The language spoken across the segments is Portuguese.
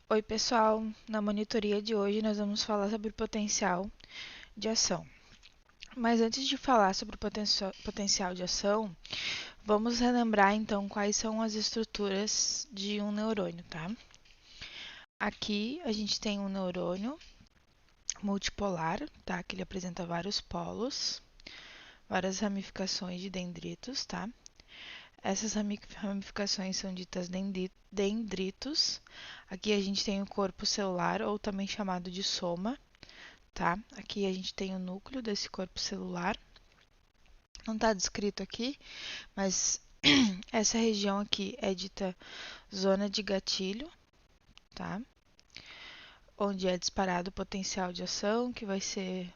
Oi, pessoal! Na monitoria de hoje nós vamos falar sobre potencial de ação. Mas antes de falar sobre o potencial de ação, vamos relembrar então quais são as estruturas de um neurônio, tá? Aqui a gente tem um neurônio multipolar, tá? Que ele apresenta vários polos, várias ramificações de dendritos, tá? Essas ramificações são ditas dendritos. Aqui a gente tem o corpo celular, ou também chamado de soma, tá? Aqui a gente tem o núcleo desse corpo celular. Não está descrito aqui, mas essa região aqui é dita zona de gatilho, tá? Onde é disparado o potencial de ação, que vai ser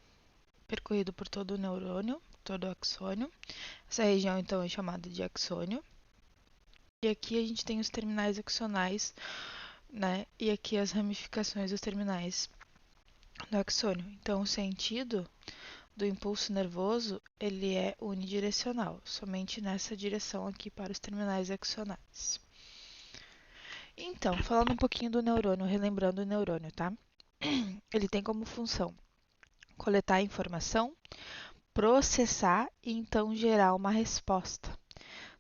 percorrido por todo o neurônio, todo o axônio. Essa região, então, é chamada de axônio. E aqui a gente tem os terminais axonais, né? E aqui as ramificações dos terminais do axônio. Então, o sentido do impulso nervoso, ele é unidirecional, somente nessa direção aqui para os terminais axonais. Então, falando um pouquinho do neurônio, relembrando o neurônio, tá? Ele tem como função coletar informação, processar e então gerar uma resposta,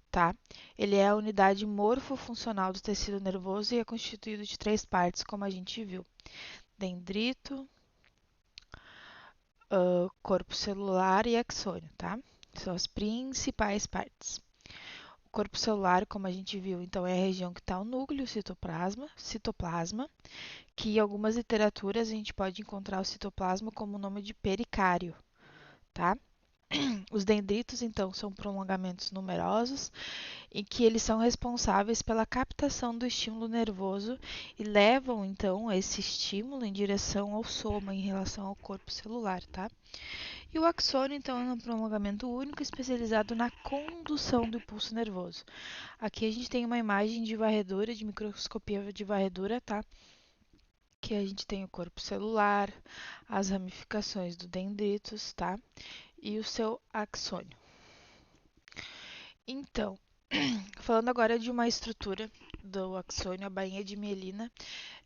tá? Ele é a unidade morfofuncional do tecido nervoso e é constituído de três partes, como a gente viu: dendrito, corpo celular e axônio, tá? São as principais partes. O corpo celular, como a gente viu, então é a região que está o núcleo, citoplasma, que em algumas literaturas a gente pode encontrar o citoplasma como o nome de pericário, tá? Os dendritos, então, são prolongamentos numerosos em que eles são responsáveis pela captação do estímulo nervoso e levam, então, esse estímulo em direção ao soma, em relação ao corpo celular, tá? E o axônio, então, é um prolongamento único especializado na condução do impulso nervoso. Aqui a gente tem uma imagem de varredura, de microscopia de varredura, tá? Que a gente tem o corpo celular, as ramificações do dendritos, tá? E o seu axônio. Então, falando agora de uma estrutura do axônio, a bainha de mielina,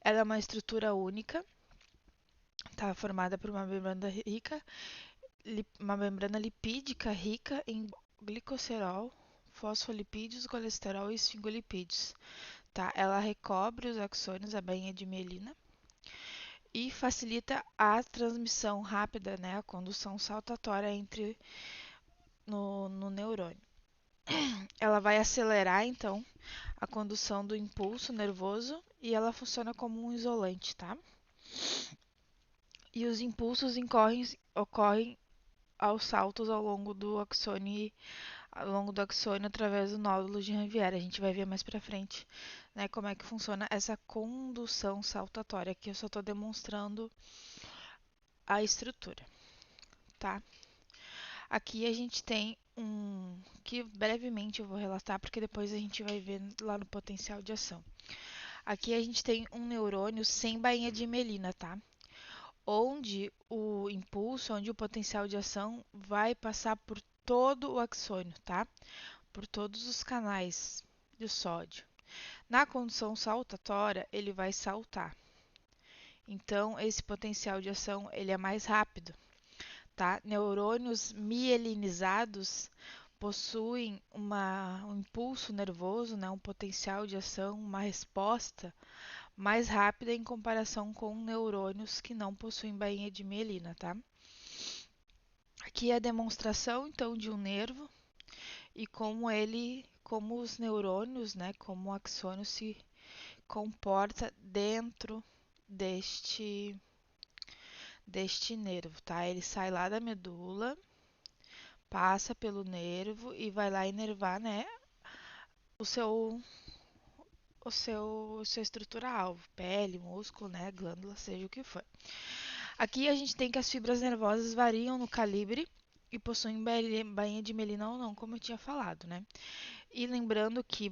ela é uma estrutura única, tá? Formada por uma membrana lipídica rica em glicocerol, fosfolipídios, colesterol e esfingolipídios, tá? Ela recobre os axônios, a bainha de mielina, e facilita a transmissão rápida, né, a condução saltatória no neurônio. Ela vai acelerar, então, a condução do impulso nervoso e ela funciona como um isolante, tá? E os impulsos ocorrem aos saltos ao longo do axônio através do nódulo de Ranvier. A gente vai ver mais pra frente, né, como é que funciona essa condução saltatória. Aqui eu só estou demonstrando a estrutura, tá? Aqui a gente tem que brevemente eu vou relatar, porque depois a gente vai ver lá no potencial de ação. Aqui a gente tem um neurônio sem bainha de mielina, tá? Onde o impulso, onde o potencial de ação vai passar por todo o axônio, tá? Por todos os canais de sódio. Na condução saltatória, ele vai saltar. Então, esse potencial de ação ele é mais rápido, tá? Neurônios mielinizados possuem um impulso nervoso, né, um potencial de ação, uma resposta mais rápida em comparação com neurônios que não possuem bainha de mielina, tá? Aqui é a demonstração, então, de um nervo e como os neurônios, né, como o axônio se comporta dentro deste nervo, tá? Ele sai lá da medula, passa pelo nervo e vai lá inervar, né, o seu sua estrutura alvo, pele, músculo, né, glândula, seja o que for. Aqui a gente tem que as fibras nervosas variam no calibre e possuem bainha de mielina ou não, como eu tinha falado, né? E lembrando que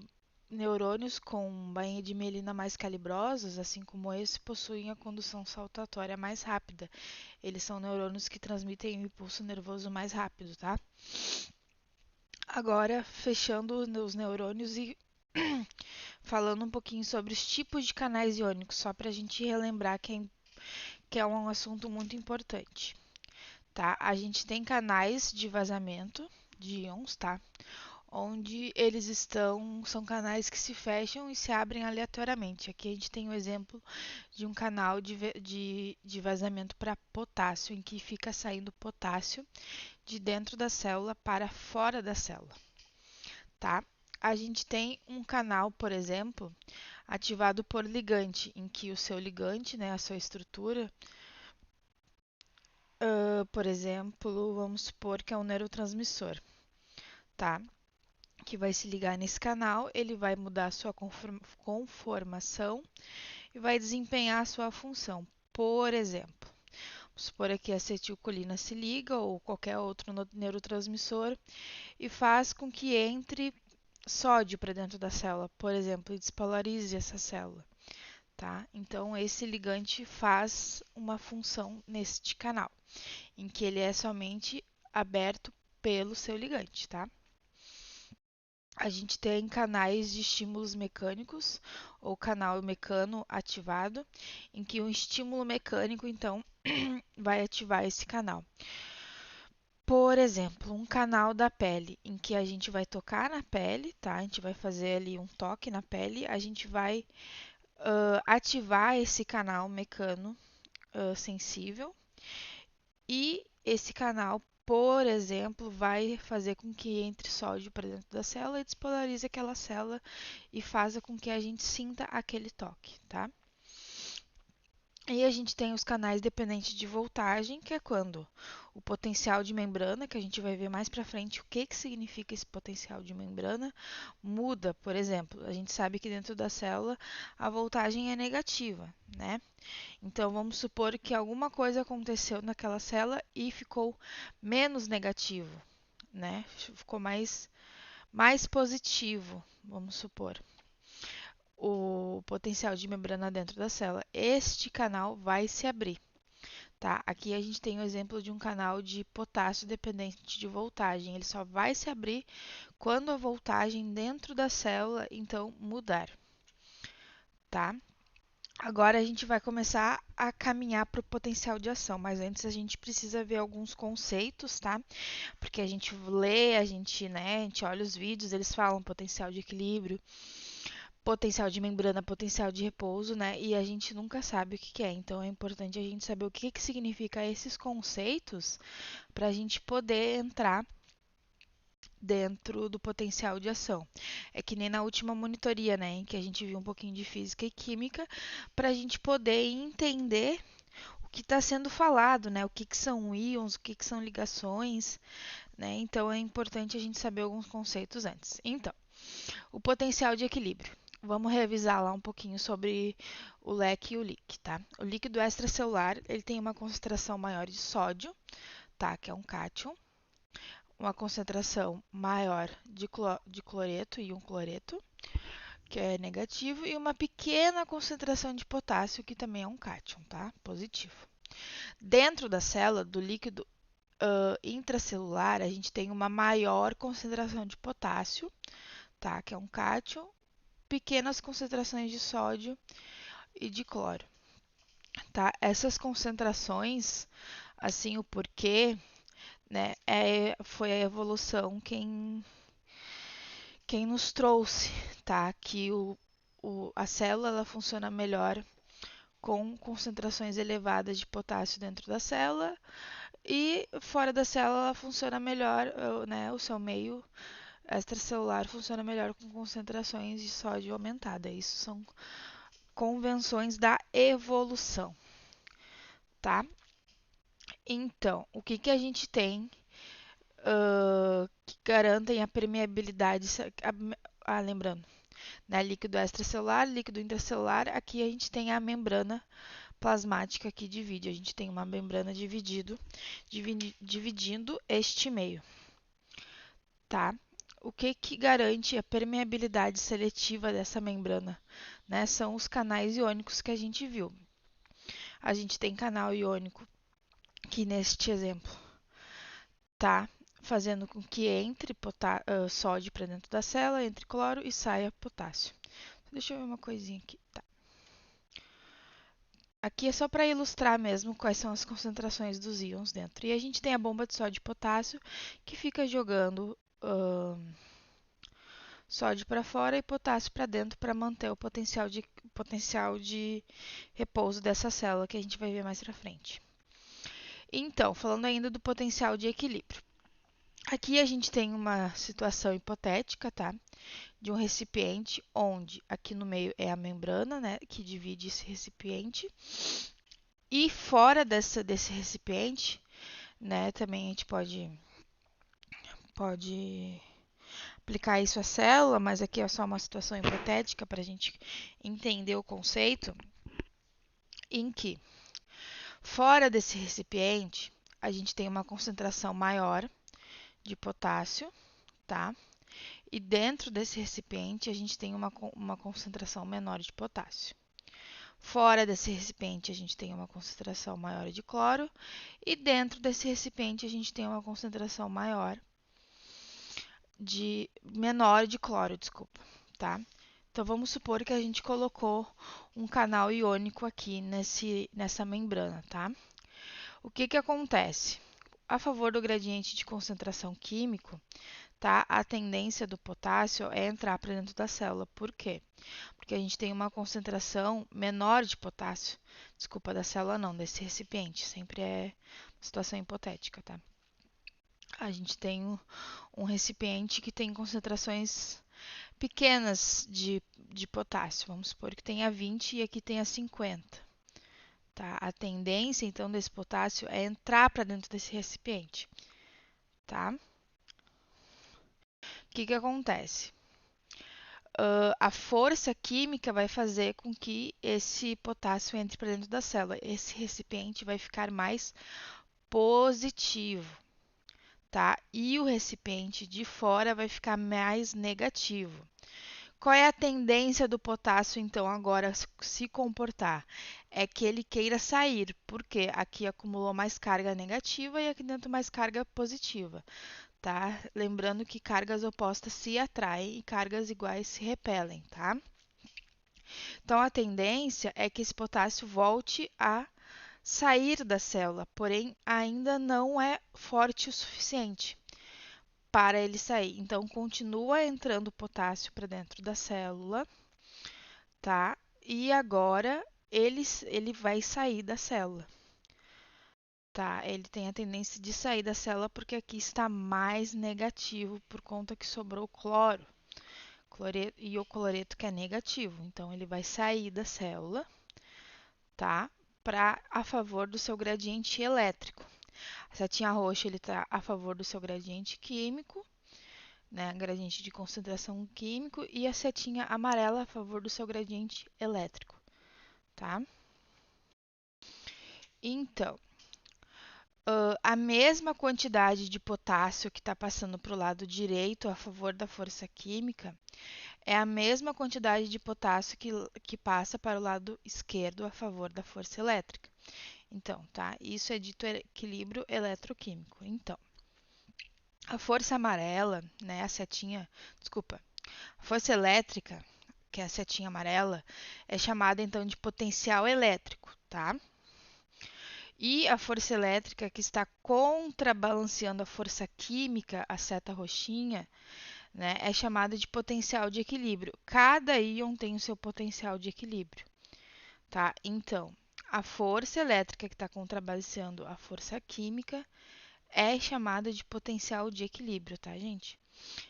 neurônios com bainha de mielina mais calibrosos, assim como esse, possuem a condução saltatória mais rápida. Eles são neurônios que transmitem o impulso nervoso mais rápido, tá? Agora, fechando os neurônios e falando um pouquinho sobre os tipos de canais iônicos, só para a gente relembrar que é um assunto muito importante, tá? A gente tem canais de vazamento de íons, tá? Onde eles são canais que se fecham e se abrem aleatoriamente. Aqui a gente tem o exemplo de um canal de vazamento para potássio, em que fica saindo potássio de dentro da célula para fora da célula, tá? A gente tem um canal, por exemplo, ativado por ligante, em que o seu ligante, né, a sua estrutura, por exemplo, vamos supor que é um neurotransmissor, tá? Que vai se ligar nesse canal, ele vai mudar a sua conformação e vai desempenhar a sua função. Por exemplo, vamos supor aqui a acetilcolina se liga ou qualquer outro neurotransmissor e faz com que entre sódio para dentro da célula, por exemplo, e despolarize essa célula, tá? Então, esse ligante faz uma função neste canal, em que ele é somente aberto pelo seu ligante, tá? A gente tem canais de estímulos mecânicos ou canal mecano ativado, em que um estímulo mecânico, então, vai ativar esse canal. Por exemplo, um canal da pele, em que a gente vai tocar na pele, tá? A gente vai fazer ali um toque na pele, a gente vai ativar esse canal mecano sensível e esse canal, por exemplo, vai fazer com que entre sódio para dentro da célula e despolarize aquela célula e faça com que a gente sinta aquele toque, tá? E a gente tem os canais dependentes de voltagem, que é quando o potencial de membrana, que a gente vai ver mais para frente o que significa esse potencial de membrana, muda. Por exemplo, a gente sabe que dentro da célula a voltagem é negativa, né? Então vamos supor que alguma coisa aconteceu naquela célula e ficou menos negativo, né? Ficou mais positivo, vamos supor o potencial de membrana dentro da célula. Este canal vai se abrir, tá? Aqui a gente tem o exemplo de um canal de potássio dependente de voltagem. Ele só vai se abrir quando a voltagem dentro da célula, então, mudar, tá? Agora a gente vai começar a caminhar para o potencial de ação, mas antes a gente precisa ver alguns conceitos, tá? Porque a gente lê, a gente olha os vídeos, eles falam potencial de equilíbrio, potencial de membrana, potencial de repouso, né? E a gente nunca sabe o que é. Então é importante a gente saber o que significa esses conceitos para a gente poder entrar dentro do potencial de ação. É que nem na última monitoria, né, em que a gente viu um pouquinho de física e química, para a gente poder entender o que está sendo falado, né, o que são íons, o que são ligações, né, então é importante a gente saber alguns conceitos antes. Então, o potencial de equilíbrio. Vamos revisar lá um pouquinho sobre o leque e o líquido, tá? O líquido extracelular, ele tem uma concentração maior de sódio, tá? Que é um cátion, uma concentração maior de cloreto, íon cloreto, que é negativo, e uma pequena concentração de potássio, que também é um cátion, tá? Positivo. Dentro da célula, do líquido intracelular, a gente tem uma maior concentração de potássio, tá? Que é um cátion, pequenas concentrações de sódio e de cloro, tá? Essas concentrações, assim, o porquê, né, foi a evolução quem nos trouxe, tá? Que a célula ela funciona melhor com concentrações elevadas de potássio dentro da célula e fora da célula ela funciona melhor, né? O seu meio extracelular funciona melhor com concentrações de sódio aumentada. Isso são convenções da evolução, tá? Então, o que a gente tem que garantem a permeabilidade? Lembrando, né? Líquido extracelular, líquido intracelular. Aqui a gente tem a membrana plasmática que divide. A gente tem uma membrana dividindo este meio, tá? O que garante a permeabilidade seletiva dessa membrana, né? São os canais iônicos que a gente viu. A gente tem canal iônico, que neste exemplo tá fazendo com que entre sódio para dentro da célula, entre cloro e saia potássio. Deixa eu ver uma coisinha aqui. Tá. Aqui é só para ilustrar mesmo quais são as concentrações dos íons dentro. E a gente tem a bomba de sódio e potássio que fica jogando sódio para fora e potássio para dentro para manter o potencial de repouso dessa célula que a gente vai ver mais para frente. Então, falando ainda do potencial de equilíbrio. Aqui a gente tem uma situação hipotética, tá? De um recipiente onde aqui no meio é a membrana, né, que divide esse recipiente. E fora desse recipiente, né, também a gente pode aplicar isso à célula, mas aqui é só uma situação hipotética para a gente entender o conceito, em que fora desse recipiente a gente tem uma concentração maior de potássio, tá? E dentro desse recipiente a gente tem uma concentração menor de potássio. Fora desse recipiente a gente tem uma concentração maior de cloro e dentro desse recipiente a gente tem uma concentração menor de cloro, desculpa, tá? Então vamos supor que a gente colocou um canal iônico aqui nessa membrana, tá? O que acontece? A favor do gradiente de concentração químico, tá? A tendência do potássio é entrar para dentro da célula. Por quê? Porque a gente tem uma concentração menor de potássio. Desculpa, da célula não, desse recipiente. Sempre é uma situação hipotética, tá? A gente tem um recipiente que tem concentrações pequenas de potássio. Vamos supor que tenha 20 e aqui tenha 50. Tá? A tendência, então, desse potássio é entrar para dentro desse recipiente. Tá? O que acontece? A força química vai fazer com que esse potássio entre para dentro da célula. Esse recipiente vai ficar mais positivo, tá? E o recipiente de fora vai ficar mais negativo. Qual é a tendência do potássio, então, agora se comportar? É que ele queira sair, porque aqui acumulou mais carga negativa e aqui dentro mais carga positiva, tá? Lembrando que cargas opostas se atraem e cargas iguais se repelem, tá? Então, a tendência é que esse potássio volte a sair da célula, porém ainda não é forte o suficiente para ele sair. Então, continua entrando potássio para dentro da célula, tá? E agora ele vai sair da célula, tá? Ele tem a tendência de sair da célula porque aqui está mais negativo por conta que sobrou cloro. E o cloreto que é negativo. Então, ele vai sair da célula, tá? A favor do seu gradiente elétrico. A setinha roxa ele está a favor do seu gradiente químico, né? Gradiente de concentração químico, e a setinha amarela a favor do seu gradiente elétrico, tá? Então, a mesma quantidade de potássio que está passando para o lado direito a favor da força química é a mesma quantidade de potássio que passa para o lado esquerdo a favor da força elétrica. Então, tá? Isso é dito equilíbrio eletroquímico. Então, a força amarela, né, a força elétrica, que é a setinha amarela, é chamada então de potencial elétrico, tá? E a força elétrica que está contrabalanceando a força química, a seta roxinha, né, é chamada de potencial de equilíbrio. Cada íon tem o seu potencial de equilíbrio, tá? Então, a força elétrica que está contrabalanceando a força química é chamada de potencial de equilíbrio, tá, gente?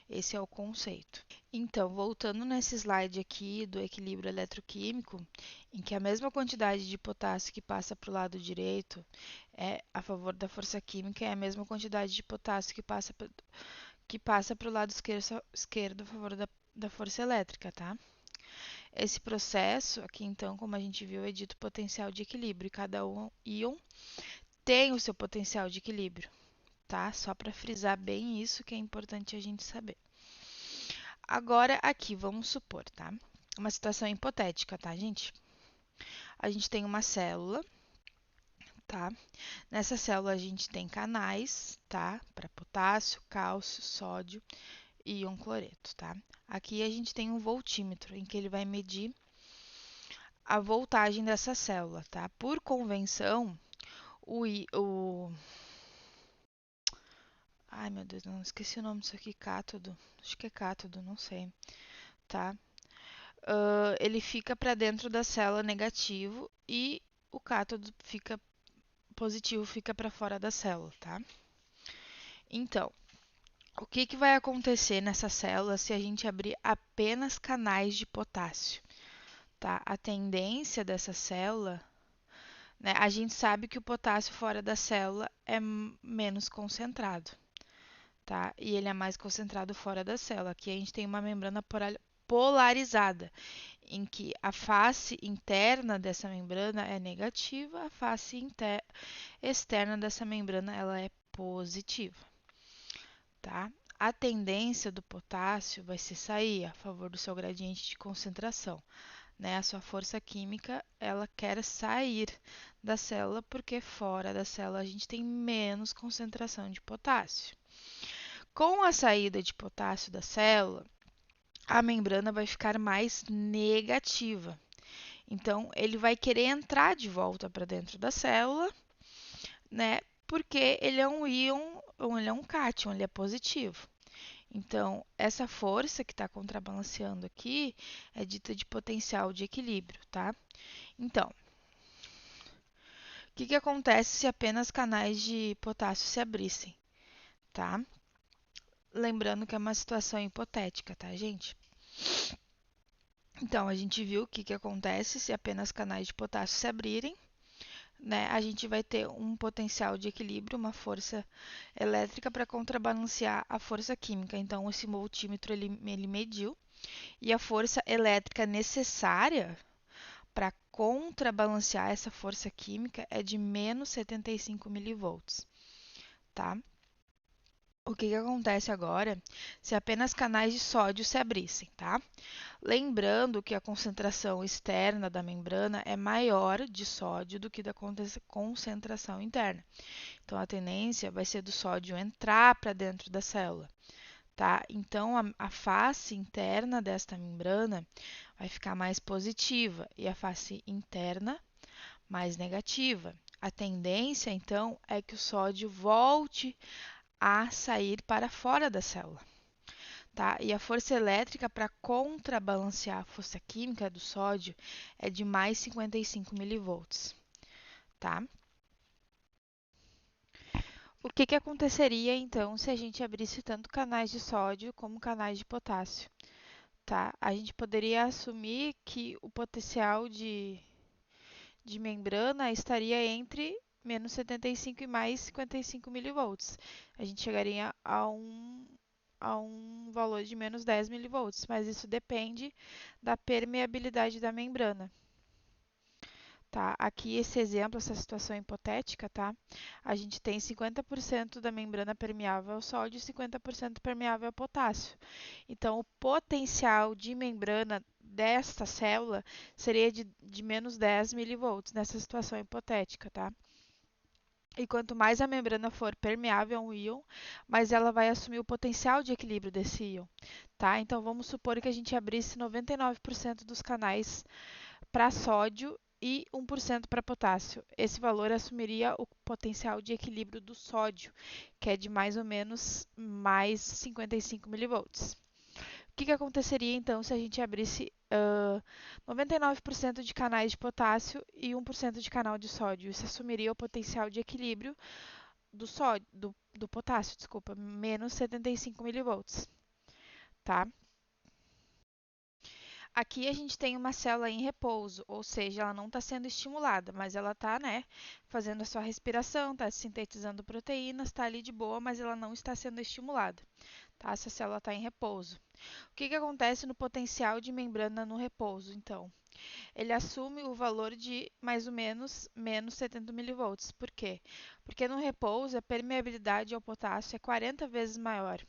Esse é o conceito. Então, voltando nesse slide aqui do equilíbrio eletroquímico, em que a mesma quantidade de potássio que passa para o lado direito é a favor da força química, é a mesma quantidade de potássio que passa para o lado esquerdo a favor da força elétrica, tá? Esse processo aqui, então, como a gente viu, é dito potencial de equilíbrio, e cada íon tem o seu potencial de equilíbrio, tá? Só para frisar bem isso que é importante a gente saber. Agora, aqui, vamos supor, tá? Uma situação hipotética, tá, gente? A gente tem uma célula, tá? Nessa célula a gente tem canais, tá? Para potássio, cálcio, sódio e íon cloreto, tá? Aqui a gente tem um voltímetro, em que ele vai medir a voltagem dessa célula, tá? Por convenção, ai, meu Deus, não esqueci o nome disso aqui, cátodo. Acho que é cátodo, não sei, tá? Ele fica para dentro da célula negativo e o cátodo fica positivo, fica para fora da célula, tá? Então, o que vai acontecer nessa célula se a gente abrir apenas canais de potássio, tá? A tendência dessa célula, né? A gente sabe que o potássio fora da célula é menos concentrado, tá? E ele é mais concentrado fora da célula. Aqui a gente tem uma membrana polarizada, em que a face interna dessa membrana é negativa, a face externa dessa membrana ela é positiva, tá? A tendência do potássio vai ser sair a favor do seu gradiente de concentração, né? A sua força química, ela quer sair da célula porque fora da célula a gente tem menos concentração de potássio. Com a saída de potássio da célula, a membrana vai ficar mais negativa. Então, ele vai querer entrar de volta para dentro da célula, né? Porque ele é um íon, ou ele é um cátion, ele é positivo. Então, essa força que está contrabalanceando aqui é dita de potencial de equilíbrio, tá? Então, o que acontece se apenas canais de potássio se abrissem, tá? Lembrando que é uma situação hipotética, tá, gente? Então, a gente viu o que acontece se apenas canais de potássio se abrirem, né? A gente vai ter um potencial de equilíbrio, uma força elétrica para contrabalancear a força química. Então, esse multímetro ele mediu e a força elétrica necessária para contrabalancear essa força química é de menos 75 milivolts, tá? O que acontece agora se apenas canais de sódio se abrissem, tá? Lembrando que a concentração externa da membrana é maior de sódio do que da concentração interna. Então, a tendência vai ser do sódio entrar para dentro da célula, tá? Então, a face interna desta membrana vai ficar mais positiva e a face interna mais negativa. A tendência, então, é que o sódio volte a sair para fora da célula, tá? E a força elétrica para contrabalancear a força química do sódio é de mais 55 milivolts, tá? O que aconteceria então se a gente abrisse tanto canais de sódio como canais de potássio, tá? A gente poderia assumir que o potencial de membrana estaria entre menos 75 e mais 55 milivolts. A gente chegaria a um valor de menos 10 milivolts, mas isso depende da permeabilidade da membrana. Tá? Aqui esse exemplo, essa situação hipotética, tá? A gente tem 50% da membrana permeável ao sódio e 50% permeável ao potássio. Então, o potencial de membrana desta célula seria de menos 10 milivolts nessa situação hipotética, tá? E quanto mais a membrana for permeável a um íon, mais ela vai assumir o potencial de equilíbrio desse íon, tá? Então, vamos supor que a gente abrisse 99% dos canais para sódio e 1% para potássio. Esse valor assumiria o potencial de equilíbrio do sódio, que é de mais ou menos mais 55 milivolts. O que aconteceria então se a gente abrisse 99% de canais de potássio e 1% de canal de sódio? Isso assumiria o potencial de equilíbrio do sódio, do potássio, desculpa, menos 75 milivolts, tá? Aqui a gente tem uma célula em repouso, ou seja, ela não está sendo estimulada, mas ela está, né, fazendo a sua respiração, está sintetizando proteínas, está ali de boa, mas ela não está sendo estimulada, tá? Essa célula está em repouso. O que acontece no potencial de membrana no repouso, então? Ele assume o valor de mais ou menos 70 milivolts. Por quê? Porque no repouso a permeabilidade ao potássio é 40 vezes maior.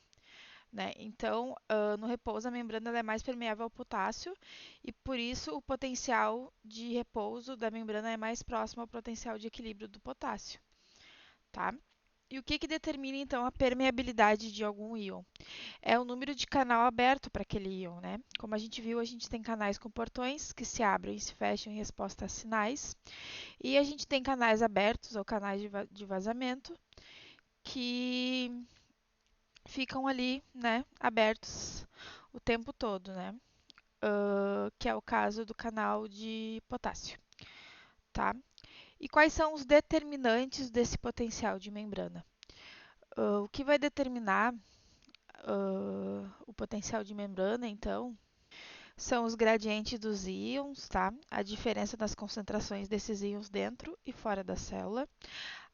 né? Então, no repouso, a membrana ela é mais permeável ao potássio e, por isso, o potencial de repouso da membrana é mais próximo ao potencial de equilíbrio do potássio, tá? E o que, que determina, então, a permeabilidade de algum íon? É o número de canal aberto para aquele íon, né? Como a gente viu, a gente tem canais com portões que se abrem e se fecham em resposta a sinais, e a gente tem canais abertos ou canais de vazamento que ficam ali, né, abertos o tempo todo, né? Que é o caso do canal de potássio, tá? E quais são os determinantes desse potencial de membrana? O que vai determinar o potencial de membrana, então, são os gradientes dos íons, tá? A diferença das concentrações desses íons dentro e fora da célula.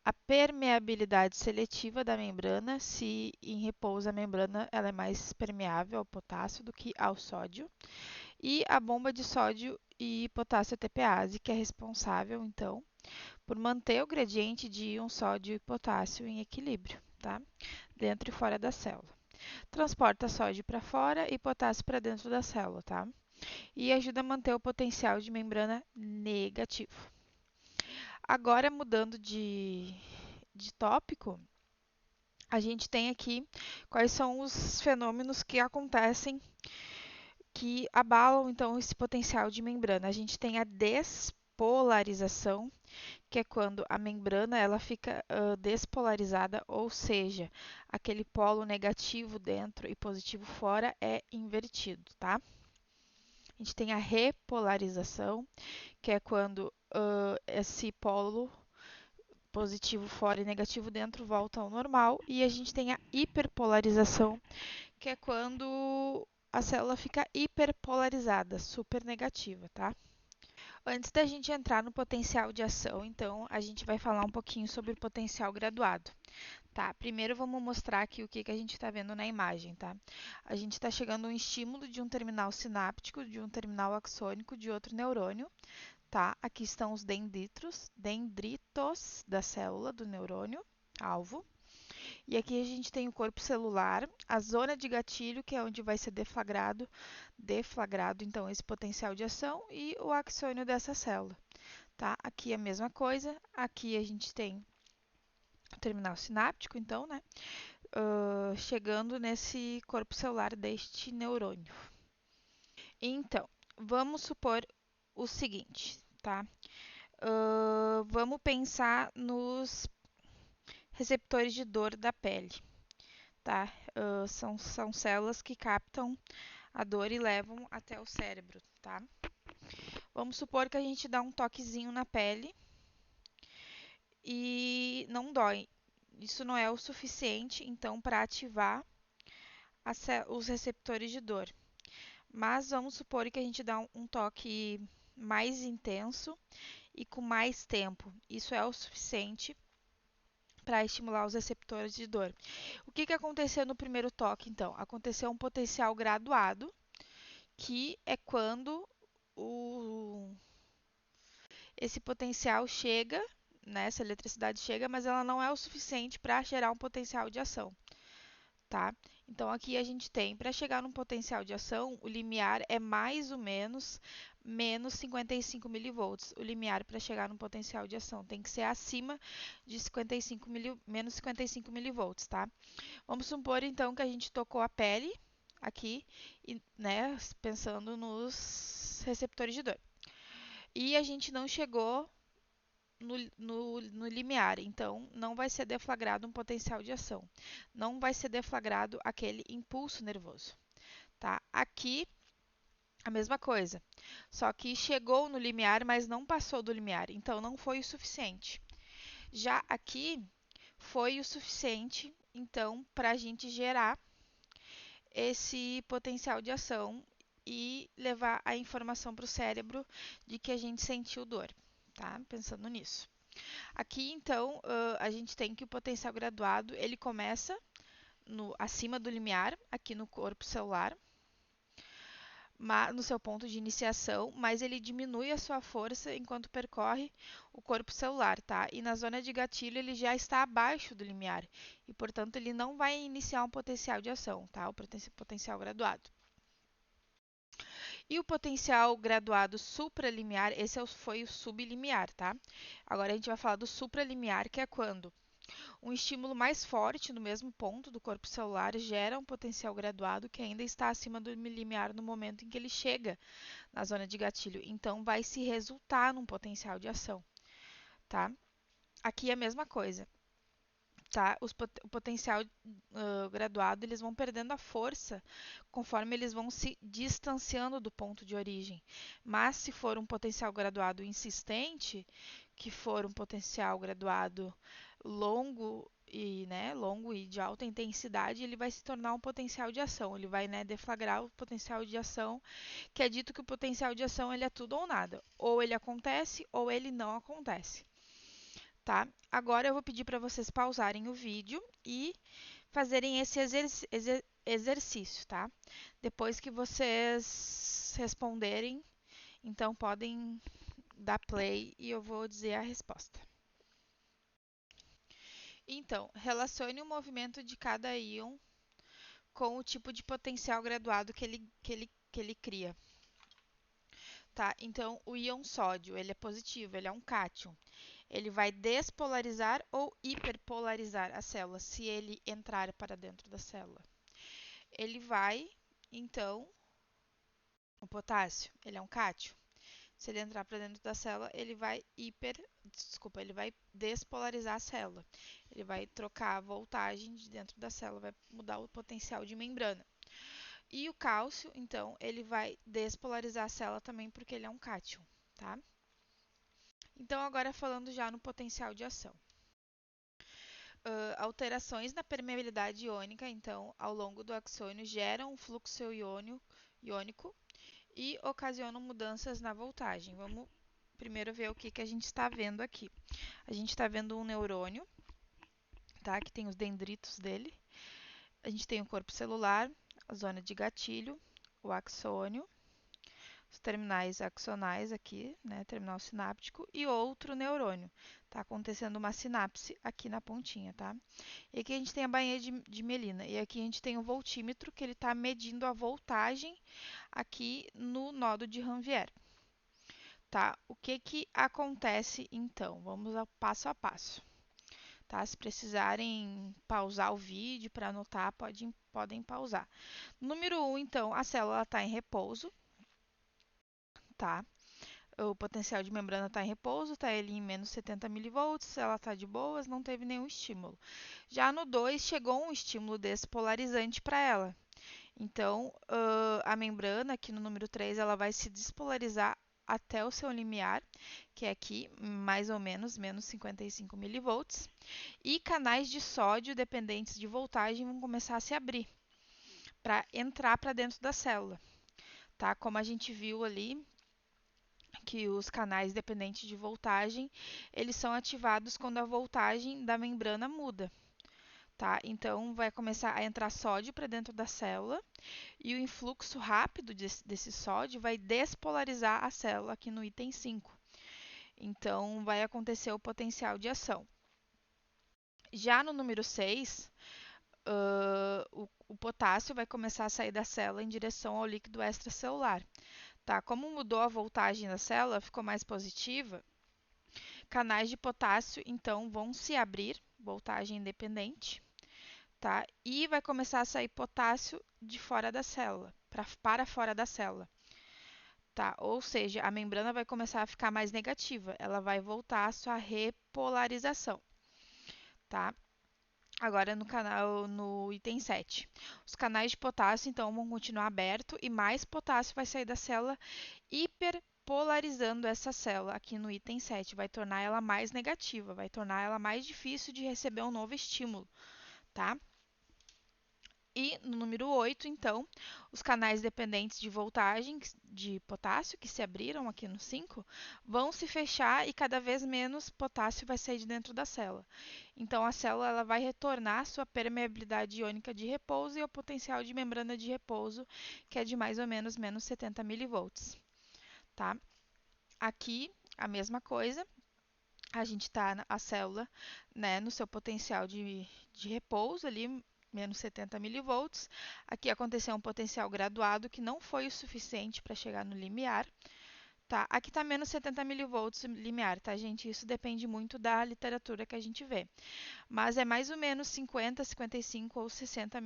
A permeabilidade seletiva da membrana, se em repouso a membrana ela é mais permeável ao potássio do que ao sódio. E a bomba de sódio e potássio ATPase, que é responsável, então, por manter o gradiente de íon sódio e potássio em equilíbrio, tá? Dentro e fora da célula. Transporta sódio para fora e potássio para dentro da célula, tá? E ajuda a manter o potencial de membrana negativo. Agora, mudando de tópico, a gente tem aqui quais são os fenômenos que acontecem que abalam então esse potencial de membrana. A gente tem a despolarização, que é quando a membrana ela fica despolarizada, ou seja, aquele polo negativo dentro e positivo fora é invertido, tá? A gente tem a repolarização, que é quando esse polo positivo fora e negativo dentro volta ao normal, e a gente tem a hiperpolarização, que é quando a célula fica hiperpolarizada, super negativa, tá? Antes da gente entrar no potencial de ação, então, a gente vai falar um pouquinho sobre o potencial graduado. Tá, primeiro vamos mostrar aqui o que, que a gente está vendo na imagem, tá? A gente está chegando a um estímulo de um terminal sináptico, de um terminal axônico de outro neurônio, tá? Aqui estão os dendritos da célula do neurônio alvo. E aqui a gente tem o corpo celular, a zona de gatilho, que é onde vai ser deflagrado então esse potencial de ação, e o axônio dessa célula, tá? Aqui a mesma coisa, aqui a gente tem o terminal sináptico, então, né? Chegando nesse corpo celular deste neurônio. Então, vamos supor o seguinte, tá? Vamos pensar nos receptores de dor da pele, tá? São células que captam a dor e levam até o cérebro, tá? Vamos supor que a gente dá um toquezinho na pele e não dói. Isso não é o suficiente, então, para ativar os receptores de dor. Mas vamos supor que a gente dá um toque mais intenso e com mais tempo. Isso é o suficiente para estimular os receptores de dor. O que, que aconteceu no primeiro toque, então? Aconteceu um potencial graduado, que é quando esse potencial chega, né, essa eletricidade chega, mas ela não é o suficiente para gerar um potencial de ação. Tá? Então aqui a gente tem, para chegar num potencial de ação, o limiar é mais ou menos menos 55 milivolts. O limiar para chegar num potencial de ação tem que ser acima de menos 55 milivolts, tá? Vamos supor então que a gente tocou a pele aqui, e, né, pensando nos receptores de dor. E a gente não chegou no limiar, então não vai ser deflagrado um potencial de ação, não vai ser deflagrado aquele impulso nervoso, tá? Aqui a mesma coisa, só que chegou no limiar, mas não passou do limiar, então não foi o suficiente. Já aqui foi o suficiente, então, para a gente gerar esse potencial de ação e levar a informação para o cérebro de que a gente sentiu dor, tá? Pensando nisso. Aqui, então, a gente tem que o potencial graduado, ele começa acima do limiar, aqui no corpo celular, no seu ponto de iniciação, mas ele diminui a sua força enquanto percorre o corpo celular, tá? E na zona de gatilho ele já está abaixo do limiar e, portanto, ele não vai iniciar um potencial de ação, tá? O potencial graduado. E o potencial graduado supralimiar, esse foi o sublimiar, tá? Agora a gente vai falar do supralimiar, que é quando um estímulo mais forte no mesmo ponto do corpo celular gera um potencial graduado que ainda está acima do limiar no momento em que ele chega na zona de gatilho. Então, vai se resultar num potencial de ação, tá? Aqui é a mesma coisa, tá? O potencial graduado, eles vão perdendo a força conforme eles vão se distanciando do ponto de origem. Mas se for um potencial graduado insistente, que for um potencial graduado longo e de alta intensidade, ele vai se tornar um potencial de ação. Ele vai, deflagrar o potencial de ação, que é dito que o potencial de ação ele é tudo ou nada. Ou ele acontece ou ele não acontece. Tá? Agora eu vou pedir para vocês pausarem o vídeo e fazerem esse exercício, tá? Depois que vocês responderem, então podem dar play e eu vou dizer a resposta. Então, relacione o movimento de cada íon com o tipo de potencial graduado que ele cria. Tá? Então, o íon sódio, ele é positivo, ele é um cátion. Ele vai despolarizar ou hiperpolarizar a célula, se ele entrar para dentro da célula. Ele vai, então, o potássio, ele é um cátion. Se ele entrar para dentro da célula, ele vai despolarizar a célula. Ele vai trocar a voltagem de dentro da célula, vai mudar o potencial de membrana. E o cálcio, então, ele vai despolarizar a célula também porque ele é um cátion, tá? Então, agora falando já no potencial de ação. Alterações na permeabilidade iônica, então, ao longo do axônio, geram um fluxo iônico e ocasionam mudanças na voltagem. Vamos primeiro ver o que a gente está vendo aqui. A gente está vendo um neurônio, tá? Que tem os dendritos dele. A gente tem o corpo celular, a zona de gatilho, o axônio, os terminais axonais aqui, né, terminal sináptico, e outro neurônio. Está acontecendo uma sinapse aqui na pontinha, tá? E aqui a gente tem a bainha de mielina. E aqui a gente tem o voltímetro, que ele está medindo a voltagem aqui no nodo de Ranvier. Tá? O que acontece então? Vamos ao passo a passo. Tá? Se precisarem pausar o vídeo para anotar, podem pausar. Número 1, então, a célula está em repouso. Tá? O potencial de membrana está em repouso, está ele em menos 70 milivolts, ela está de boas, não teve nenhum estímulo. Já no 2, chegou um estímulo despolarizante para ela. Então, a membrana, aqui no número 3, ela vai se despolarizar até o seu limiar, que é aqui, mais ou menos 55 milivolts. E canais de sódio dependentes de voltagem vão começar a se abrir para entrar para dentro da célula. Tá? Como a gente viu ali, que os canais dependentes de voltagem, eles são ativados quando a voltagem da membrana muda. Tá? Então, vai começar a entrar sódio para dentro da célula e o influxo rápido desse sódio vai despolarizar a célula aqui no item 5. Então, vai acontecer o potencial de ação. Já no número 6, o potássio vai começar a sair da célula em direção ao líquido extracelular. Tá? Como mudou a voltagem da célula, ficou mais positiva, canais de potássio, então, vão se abrir, voltagem independente, tá? E vai começar a sair potássio de fora da célula, para fora da célula. Tá? Ou seja, a membrana vai começar a ficar mais negativa, ela vai voltar à sua repolarização. Tá? Agora no item 7. Os canais de potássio, então, vão continuar abertos e mais potássio vai sair da célula hiperpolarizando essa célula aqui no item 7. Vai tornar ela mais negativa, vai tornar ela mais difícil de receber um novo estímulo. Tá? E no número 8, então, os canais dependentes de voltagem de potássio, que se abriram aqui no 5, vão se fechar e cada vez menos potássio vai sair de dentro da célula. Então, a célula ela vai retornar à sua permeabilidade iônica de repouso e ao potencial de membrana de repouso, que é de mais ou menos menos 70 milivolts. Tá? Aqui, a mesma coisa, a gente está a célula, né, no seu potencial de repouso ali, menos 70 milivolts. Aqui aconteceu um potencial graduado que não foi o suficiente para chegar no limiar. Tá? Aqui está menos 70 milivolts limiar, tá, gente? Isso depende muito da literatura que a gente vê. Mas é mais ou menos 50, 55 ou 60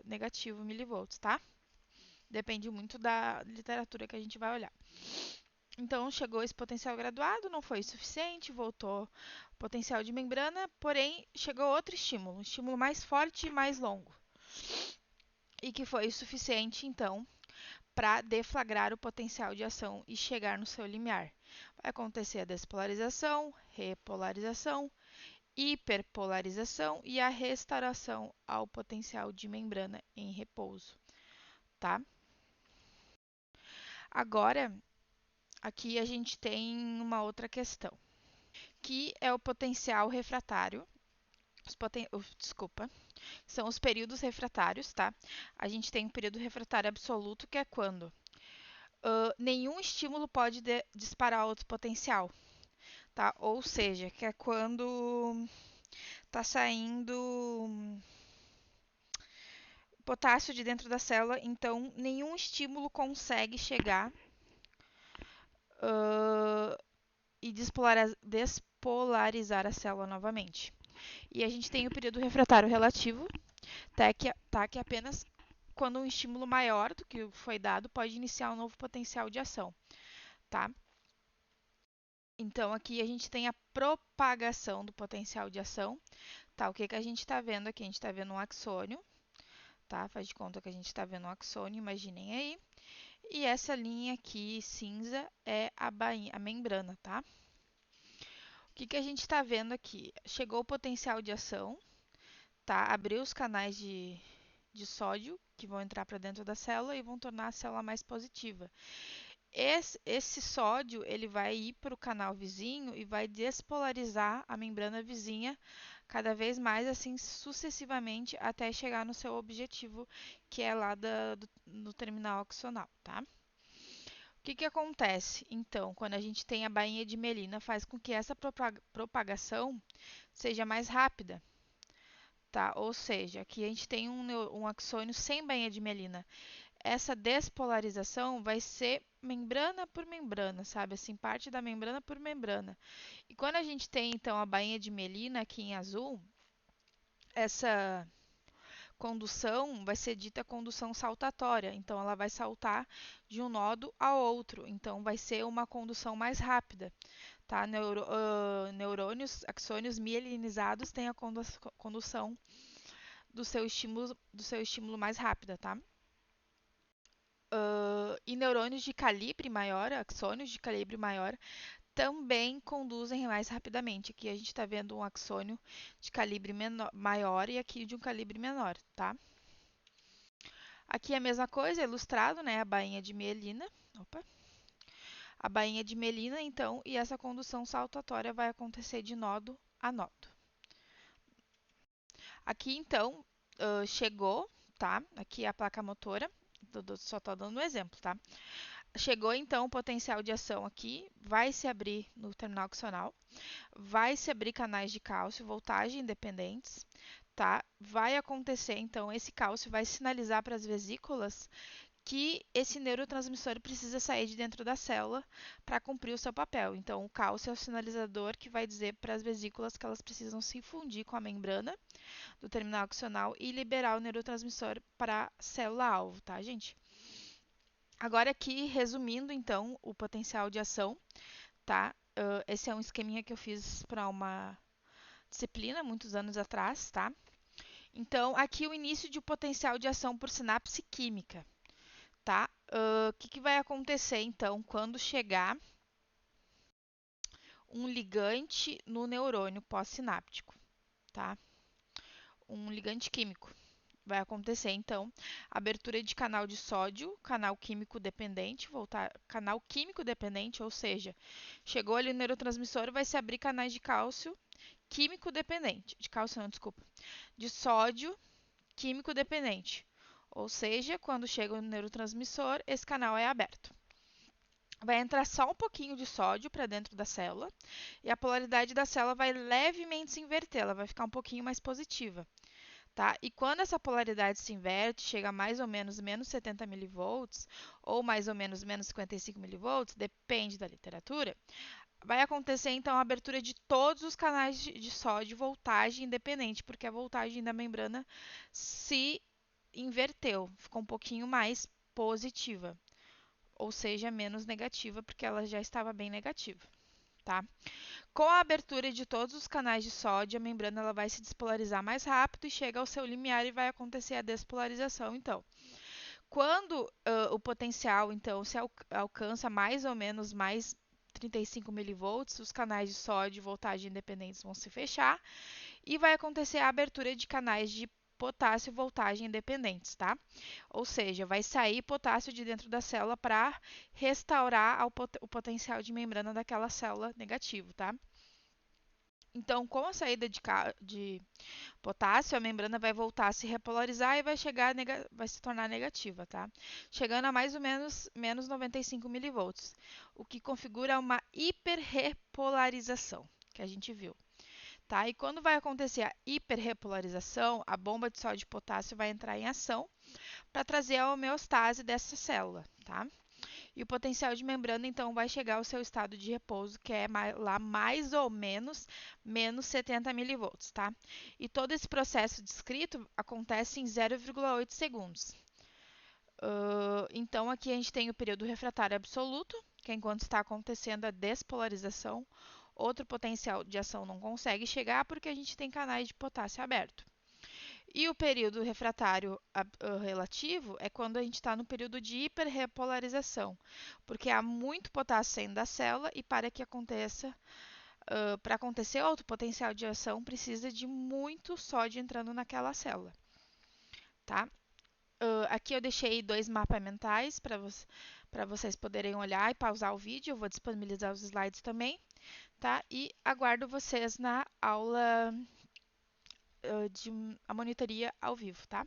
negativo milivolts, tá? Depende muito da literatura que a gente vai olhar. Então, chegou esse potencial graduado, não foi suficiente, voltou o potencial de membrana, porém, chegou outro estímulo, um estímulo mais forte e mais longo. E que foi suficiente, então, para deflagrar o potencial de ação e chegar no seu limiar. Vai acontecer a despolarização, repolarização, hiperpolarização e a restauração ao potencial de membrana em repouso, tá? Agora, aqui a gente tem uma outra questão, que é o potencial refratário. Desculpa, são os períodos refratários, tá? A gente tem um período refratário absoluto, que é quando nenhum estímulo pode disparar outro potencial, tá? Ou seja, que é quando está saindo potássio de dentro da célula, então nenhum estímulo consegue chegar e despolarizar a célula novamente. E a gente tem o período refratário relativo, que é apenas quando um estímulo maior do que foi dado pode iniciar um novo potencial de ação, tá? Então, aqui a gente tem a propagação do potencial de ação, tá? O que que a gente está vendo aqui? A gente está vendo um axônio, tá? Faz de conta que a gente está vendo um axônio, imaginem aí. E essa linha aqui cinza é a membrana, tá? O que que a gente está vendo aqui? Chegou o potencial de ação, tá? Abriu os canais de sódio que vão entrar para dentro da célula e vão tornar a célula mais positiva. Esse sódio ele vai ir para o canal vizinho e vai despolarizar a membrana vizinha cada vez mais, assim sucessivamente, até chegar no seu objetivo, que é lá no terminal axonal, tá? O que que acontece, então, quando a gente tem a bainha de mielina, faz com que essa propagação seja mais rápida, tá? Ou seja, aqui a gente tem um axônio sem bainha de mielina. Essa despolarização vai ser membrana por membrana, sabe? Assim, parte da membrana por membrana. E quando a gente tem, então, a bainha de mielina aqui em azul, essa condução vai ser dita condução saltatória. Então, ela vai saltar de um nodo a outro. Então, vai ser uma condução mais rápida. Tá? Neurônios, axônios mielinizados têm a condução do seu estímulo mais rápida, tá? E neurônios de calibre maior, axônios de calibre maior, também conduzem mais rapidamente. Aqui a gente está vendo um axônio de calibre maior e aqui de um calibre menor, tá? Aqui é a mesma coisa, ilustrado, né? A bainha de mielina. Opa. A bainha de mielina, então, e essa condução saltatória vai acontecer de nodo a nodo. Aqui, então, chegou, tá? Aqui é a placa motora, só estou dando um exemplo, tá? Chegou então o potencial de ação aqui, vai se abrir no terminal axonal, vai se abrir canais de cálcio, voltagem independentes, tá? Vai acontecer então, esse cálcio vai sinalizar para as vesículas que esse neurotransmissor precisa sair de dentro da célula para cumprir o seu papel. Então, o cálcio é o sinalizador que vai dizer para as vesículas que elas precisam se fundir com a membrana do terminal axonal e liberar o neurotransmissor para a célula-alvo, tá, gente? Agora aqui, resumindo então o potencial de ação, tá? Esse é um esqueminha que eu fiz para uma disciplina muitos anos atrás, tá? Então, aqui o início de potencial de ação por sinapse química, tá? O que que vai acontecer então quando chegar um ligante no neurônio pós-sináptico, tá? Um ligante químico. vai acontecer, então, abertura de canal de sódio, canal químico dependente, canal químico dependente, ou seja, chegou ali no neurotransmissor, vai se abrir canais de cálcio químico dependente, de cálcio não, desculpa, de sódio químico dependente. Ou seja, quando chega no neurotransmissor, esse canal é aberto. Vai entrar só um pouquinho de sódio para dentro da célula e a polaridade da célula vai levemente se inverter, ela vai ficar um pouquinho mais positiva. Tá? E quando essa polaridade se inverte, chega a mais ou menos menos 70 milivolts ou mais ou menos menos 55 milivolts, depende da literatura, vai acontecer então a abertura de todos os canais de sódio voltagem independente, porque a voltagem da membrana se inverteu, ficou um pouquinho mais positiva, ou seja, menos negativa, porque ela já estava bem negativa. Tá? Com a abertura de todos os canais de sódio, a membrana ela vai se despolarizar mais rápido e chega ao seu limiar e vai acontecer a despolarização. Então, quando o potencial então se alcança mais ou menos mais 35 milivolts, os canais de sódio e voltagem independentes vão se fechar e vai acontecer a abertura de canais de potássio e voltagem independentes, tá? Ou seja, vai sair potássio de dentro da célula para restaurar o potencial de membrana daquela célula negativo, tá? Então, com a saída de potássio, a membrana vai voltar a se repolarizar e vai se tornar negativa, tá? Chegando a mais ou menos menos 95 milivolts, o que configura uma hiperrepolarização, que a gente viu. Tá? E quando vai acontecer a hiperrepolarização, a bomba de sódio e potássio vai entrar em ação para trazer a homeostase dessa célula. Tá? E o potencial de membrana, então, vai chegar ao seu estado de repouso, que é lá mais ou menos menos 70 milivolts. Tá? E todo esse processo descrito acontece em 0,8 segundos. Então, aqui a gente tem o período refratário absoluto, que é enquanto está acontecendo a despolarização, outro potencial de ação não consegue chegar porque a gente tem canais de potássio aberto. E o período refratário relativo é quando a gente está no período de hiperrepolarização, porque há muito potássio saindo da célula e para acontecer outro potencial de ação precisa de muito sódio entrando naquela célula. Tá? Aqui eu deixei 2 mapas mentais para vocês poderem olhar e pausar o vídeo. Eu vou disponibilizar os slides também, tá? E aguardo vocês na aula de a monitoria ao vivo, tá?